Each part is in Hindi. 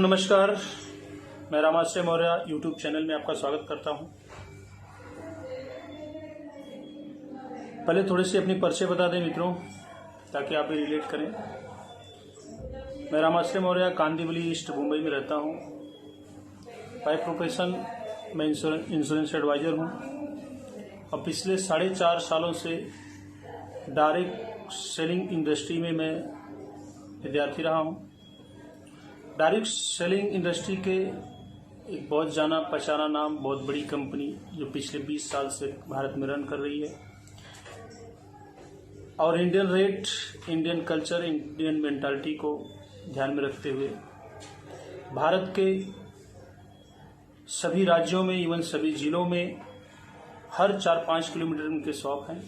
नमस्कार, मैं रामाश्रय मौर्य यूट्यूब चैनल में आपका स्वागत करता हूं। पहले थोड़ी सी अपनी परिचय बता दें मित्रों, ताकि आप भी रिलेट करें। मैं रामाश्रय मौर्य कांदिवली ईस्ट मुंबई में रहता हूं। बाय प्रोफेशन मैं इंश्योरेंस एडवाइज़र हूं और पिछले 4.5 सालों से डायरेक्ट सेलिंग इंडस्ट्री में मैं विद्यार्थी रहा हूं। डायरेक्ट सेलिंग इंडस्ट्री के एक बहुत जाना पहचाना नाम, बहुत बड़ी कंपनी जो पिछले 20 साल से भारत में रन कर रही है और Indian rate, Indian culture, Indian mentality को ध्यान में रखते हुए भारत के सभी राज्यों में, इवन सभी जिलों में हर 4-5 किलोमीटर उनके शॉप हैं।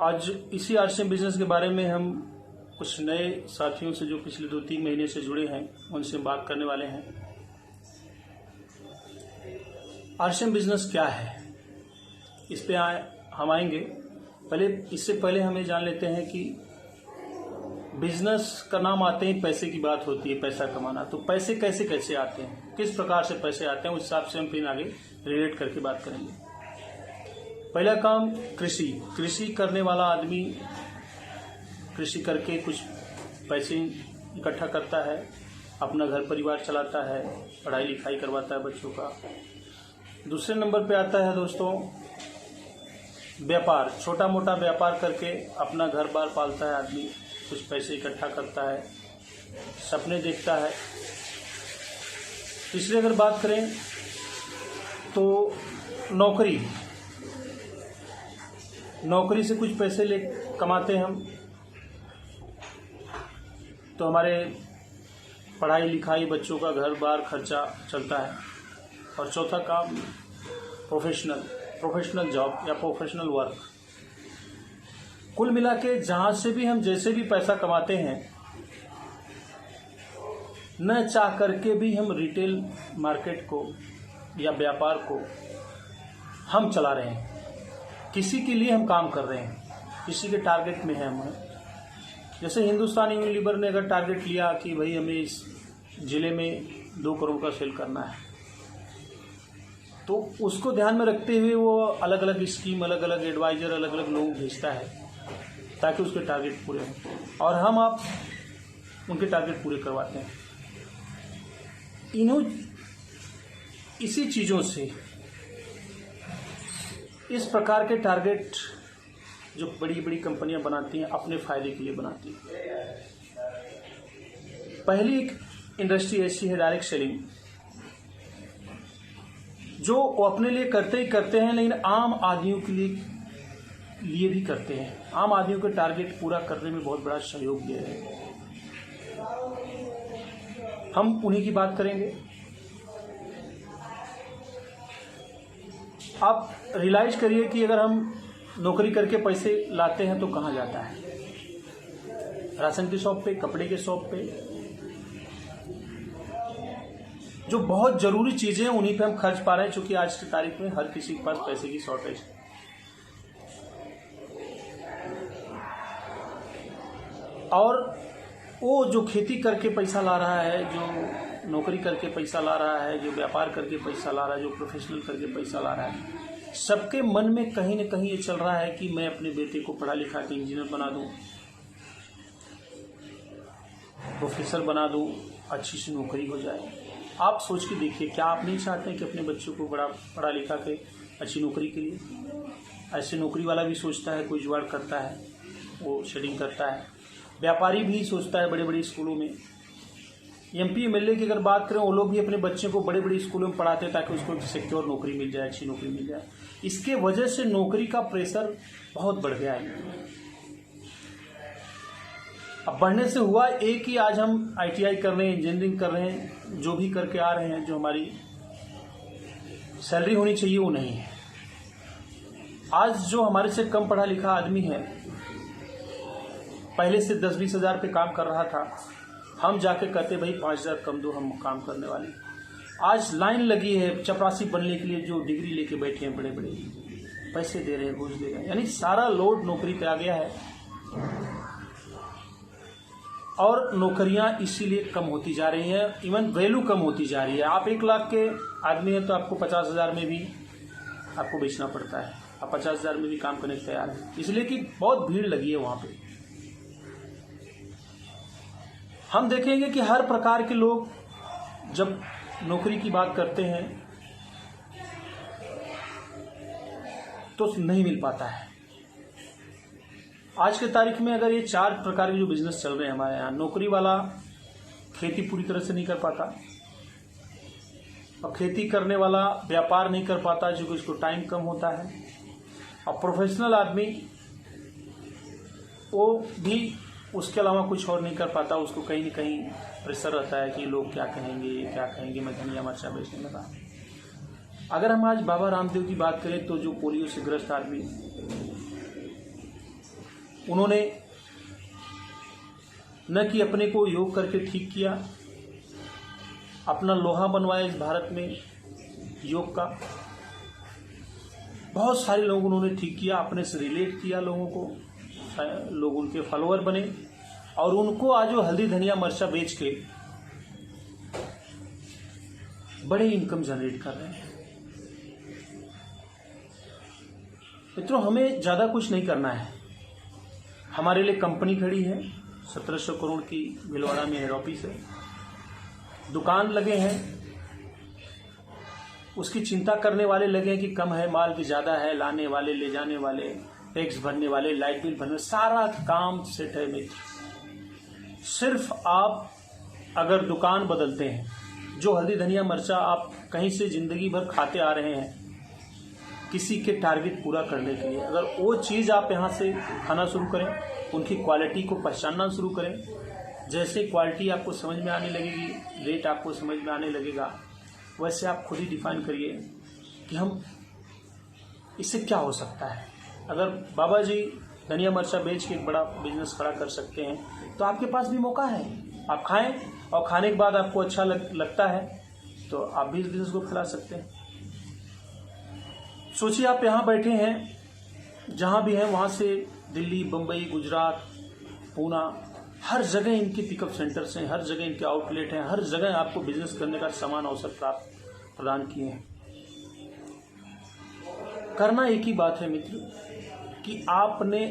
आज इसी आरसीएम बिजनेस के बारे में हम कुछ नए साथियों से जो पिछले 2-3 महीने से जुड़े हैं उनसे बात करने वाले हैं। आरसीएम बिजनेस क्या है, इस पे हम आएंगे। इससे पहले हमें जान लेते हैं कि बिजनेस का नाम आते ही पैसे की बात होती है, पैसा कमाना। तो पैसे कैसे कैसे आते हैं, किस प्रकार से पैसे आते हैं, उस हिसाब से हम फिर आगे रिलेट करके बात करेंगे। पहला काम कृषि करने वाला आदमी कृषि करके कुछ पैसे इकट्ठा करता है, अपना घर परिवार चलाता है, पढ़ाई लिखाई करवाता है बच्चों का। दूसरे नंबर पे आता है दोस्तों व्यापार। छोटा मोटा व्यापार करके अपना घर बार पालता है आदमी, कुछ पैसे इकट्ठा करता है, सपने देखता है। तीसरी अगर बात करें तो नौकरी से कुछ पैसे कमाते हैं हम, तो हमारे पढ़ाई लिखाई, बच्चों का घर बार खर्चा चलता है। और चौथा काम प्रोफेशनल जॉब या प्रोफेशनल वर्क। कुल मिला के जहाँ से भी हम जैसे भी पैसा कमाते हैं, न चाह करके भी हम रिटेल मार्केट को या व्यापार को हम चला रहे हैं। किसी के लिए हम काम कर रहे हैं, किसी के टारगेट में है हम। जैसे हिंदुस्तान यूनिलीवर ने अगर टारगेट लिया कि भाई हमें इस जिले में 2 करोड़ का सेल करना है, तो उसको ध्यान में रखते हुए वो अलग अलग स्कीम, अलग अलग एडवाइजर, अलग अलग लोग भेजता है ताकि उसके टारगेट पूरे हों, और हम आप उनके टारगेट पूरे करवाते हैं। इसी चीज़ों से, इस प्रकार के टारगेट जो बड़ी बड़ी कंपनियां बनाती हैं, अपने फायदे के लिए बनाती हैं। पहली एक इंडस्ट्री ऐसी है डायरेक्ट सेलिंग, जो वो अपने लिए करते ही करते हैं, लेकिन आम आदमियों के लिए भी करते हैं। आम आदमियों के टारगेट पूरा करने में बहुत बड़ा सहयोग दे रहे हैं। हम उन्हीं की बात करेंगे। आप रियलाइज करिए कि अगर हम नौकरी करके पैसे लाते हैं तो कहाँ जाता है? राशन की शॉप पे, कपड़े के शॉप पे, जो बहुत जरूरी चीजें हैं उन्हीं पे हम खर्च पा रहे हैं, क्योंकि आज की तारीख में हर किसी के पास पैसे की शॉर्टेज है। और वो जो खेती करके पैसा ला रहा है, जो नौकरी करके पैसा ला रहा है, जो व्यापार करके पैसा ला रहा है, जो प्रोफेशनल करके पैसा ला रहा है, सबके मन में कहीं न कहीं ये चल रहा है कि मैं अपने बेटे को पढ़ा लिखा के इंजीनियर बना दूं, प्रोफेसर बना दूं, अच्छी सी नौकरी हो जाए। आप सोच के देखिए, क्या आप नहीं चाहते हैं कि अपने बच्चों को बड़ा पढ़ा लिखा के अच्छी नौकरी के लिए? ऐसे नौकरी वाला भी सोचता है, कोई जुगाड़ करता है, वो शेडिंग करता है। व्यापारी भी सोचता है बड़े बड़े स्कूलों में। एमपी एमएलए की अगर बात करें, वो लोग भी अपने बच्चे को बड़े बड़े स्कूलों में पढ़ाते हैं ताकि उसको सिक्योर नौकरी मिल जाए, अच्छी नौकरी मिल जाए। इसके वजह से नौकरी का प्रेशर बहुत बढ़ गया है। अब बढ़ने से हुआ एक ही, आज हम आईटीआई कर रहे हैं, इंजीनियरिंग कर रहे हैं, जो भी करके आ रहे हैं, जो हमारी सैलरी होनी चाहिए वो नहीं है। आज जो हमारे से कम पढ़ा लिखा आदमी है, पहले से 10-20 हज़ार पे काम कर रहा था, हम जाके कहते भाई 5,000 कम दो, हम काम करने वाले। आज लाइन लगी है चपरासी बनने के लिए, जो डिग्री लेके बैठे हैं, बड़े बड़े पैसे दे रहे हैं, घूस दे रहे हैं। यानी सारा लोड नौकरी पे आ गया है। और नौकरियां इसीलिए कम होती जा रही हैं, इवन वैल्यू कम होती जा रही है। आप 1 लाख के आदमी हैं तो आपको 50,000 में भी आपको बेचना पड़ता है, आप 50,000 में भी काम करने को तैयार हैं, इसलिए कि बहुत भीड़ लगी है वहाँ पे। हम देखेंगे कि हर प्रकार के लोग जब नौकरी की बात करते हैं तो नहीं मिल पाता है। आज के तारीख में अगर ये 4 प्रकार के जो बिजनेस चल रहे हैं हमारे यहाँ, नौकरी वाला खेती पूरी तरह से नहीं कर पाता, और खेती करने वाला व्यापार नहीं कर पाता क्योंकि उसको टाइम कम होता है, और प्रोफेशनल आदमी वो भी उसके अलावा कुछ और नहीं कर पाता, उसको कहीं न कहीं प्रेशर रहता है कि लोग क्या कहेंगे, मैं धनिया मिर्चा बेचने लगा। अगर हम आज बाबा रामदेव की बात करें तो जो पोलियो से ग्रस्त आदमी, उन्होंने न कि अपने को योग करके ठीक किया, अपना लोहा बनवाया इस भारत में योग का, बहुत सारे लोग उन्होंने ठीक किया, अपने से रिलेट किया लोगों को, लोग उनके फॉलोअर बने, और उनको आज वो हल्दी धनिया मिर्चा बेच के बड़े इनकम जनरेट कर रहे हैं। मित्रों, हमें ज़्यादा कुछ नहीं करना है। हमारे लिए कंपनी खड़ी है, 1700 करोड़ की भिलवाड़ा में हेड ऑफिस है, दुकान लगे हैं, उसकी चिंता करने वाले लगे हैं कि कम है, माल भी ज़्यादा है, लाने वाले, ले जाने वाले, टैक्स भरने वाले, लाइट बिल भरने, सारा काम सेट है मित्र। सिर्फ आप अगर दुकान बदलते हैं, जो हल्दी धनिया मिर्चा आप कहीं से ज़िंदगी भर खाते आ रहे हैं किसी के टारगेट पूरा करने के लिए, अगर वो चीज़ आप यहाँ से खाना शुरू करें, उनकी क्वालिटी को पहचानना शुरू करें, जैसे क्वालिटी आपको समझ में आने लगेगी, रेट आपको समझ में आने लगेगा, वैसे आप खुद ही डिफाइन करिए कि हम इससे क्या हो सकता है। अगर बाबा जी धनिया मिर्चा बेच के एक बड़ा बिजनेस खड़ा कर सकते हैं तो आपके पास भी मौका है, आप खाएं, और खाने के बाद आपको अच्छा लगता है तो आप भी इस बिजनेस को फैला सकते हैं। सोचिए आप यहाँ बैठे हैं, जहाँ भी हैं वहाँ से दिल्ली, बम्बई, गुजरात, पूना, हर जगह इनके पिकअप सेंटर्स हैं, हर जगह इनके आउटलेट हैं, हर जगह आपको बिजनेस करने का समान अवसर प्रदान किए हैं। करना एक ही बात है मित्र कि आपने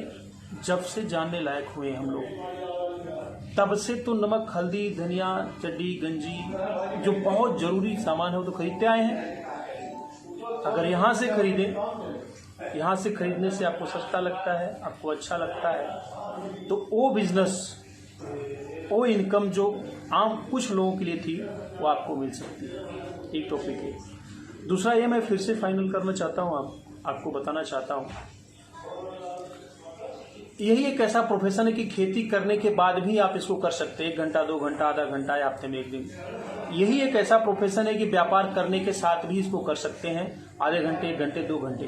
जब से जानने लायक हुए हम लोग, तब से तो नमक, हल्दी, धनिया, चड्डी, गंजी, जो बहुत जरूरी सामान है वो तो खरीदते आए हैं। अगर यहाँ से खरीदें, यहाँ से खरीदने से आपको सस्ता लगता है, आपको अच्छा लगता है, तो वो बिजनेस, वो इनकम जो आम कुछ लोगों के लिए थी वो आपको मिल सकती है। एक टॉपिक है। दूसरा ये मैं फिर से फाइनल करना चाहता हूँ, आपको बताना चाहता हूँ, यही एक ऐसा प्रोफेशन है कि खेती करने के बाद भी आप इसको कर सकते हैं, 1 घंटा, 2 घंटा, आधा घंटा या हफ्ते में 1 दिन। यही एक ऐसा प्रोफेशन है कि व्यापार करने के साथ भी इसको कर सकते हैं, आधे घंटे, 1 घंटे, 2 घंटे।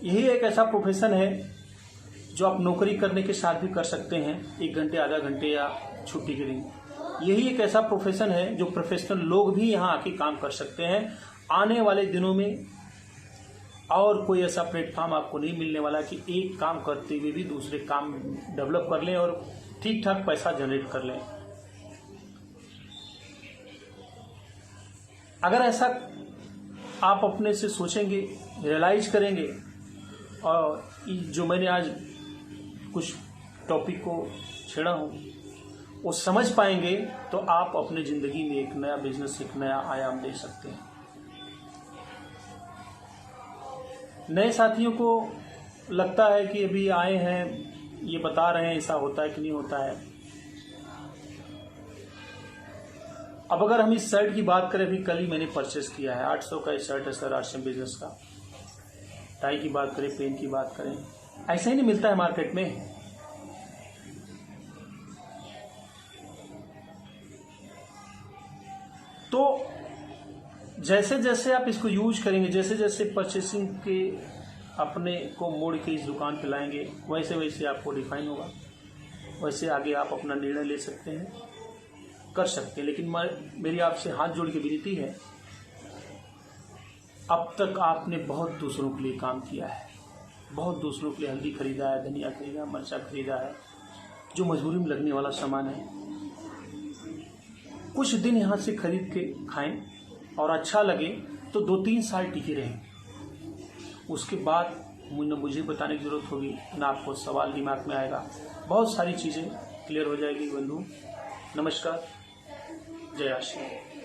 यही एक ऐसा प्रोफेशन है जो आप नौकरी करने के साथ भी कर सकते हैं, 1 घंटे, आधा घंटे या छुट्टी के दिन। यही एक ऐसा प्रोफेशन है जो प्रोफेशनल लोग भी यहाँ आके काम कर सकते हैं। आने वाले दिनों में और कोई ऐसा प्लेटफॉर्म आपको नहीं मिलने वाला कि एक काम करते हुए भी दूसरे काम डेवलप कर लें और ठीक ठाक पैसा जनरेट कर लें। अगर ऐसा आप अपने से सोचेंगे, रियलाइज करेंगे, और जो मैंने आज कुछ टॉपिक को छेड़ा हूँ वो समझ पाएंगे, तो आप अपने ज़िंदगी में एक नया बिजनेस, एक नया आयाम दे सकते हैं। नए साथियों को लगता है कि अभी आए हैं, ये बता रहे हैं ऐसा होता है कि नहीं होता है। अब अगर हम इस शर्ट की बात करें, अभी कल ही मैंने परचेस किया है, 800 का शर्ट है सर, आरसीएम बिजनेस का। टाई की बात करें, पेन की बात करें, ऐसा ही नहीं मिलता है मार्केट में। तो जैसे जैसे आप इसको यूज करेंगे, जैसे जैसे परचेसिंग के अपने को मोड़ के इस दुकान पे लाएंगे, वैसे वैसे आपको डिफाइन होगा, वैसे आगे आप अपना निर्णय ले सकते हैं, कर सकते हैं। लेकिन मेरी आपसे हाथ जोड़ के विनती है, अब तक आपने बहुत दूसरों के लिए काम किया है, बहुत दूसरों के लिए हल्दी खरीदा है, धनिया खरीदा, मिर्चा खरीदा है, जो मजबूरी में लगने वाला सामान है। कुछ दिन यहाँ से खरीद के खाएं और अच्छा लगे तो 2-3 साल टिके रहें। उसके बाद मुझे बताने की ज़रूरत होगी ना, आपको सवाल दिमाग में आएगा, बहुत सारी चीज़ें क्लियर हो जाएगी। बंधु नमस्कार, जय आश्री।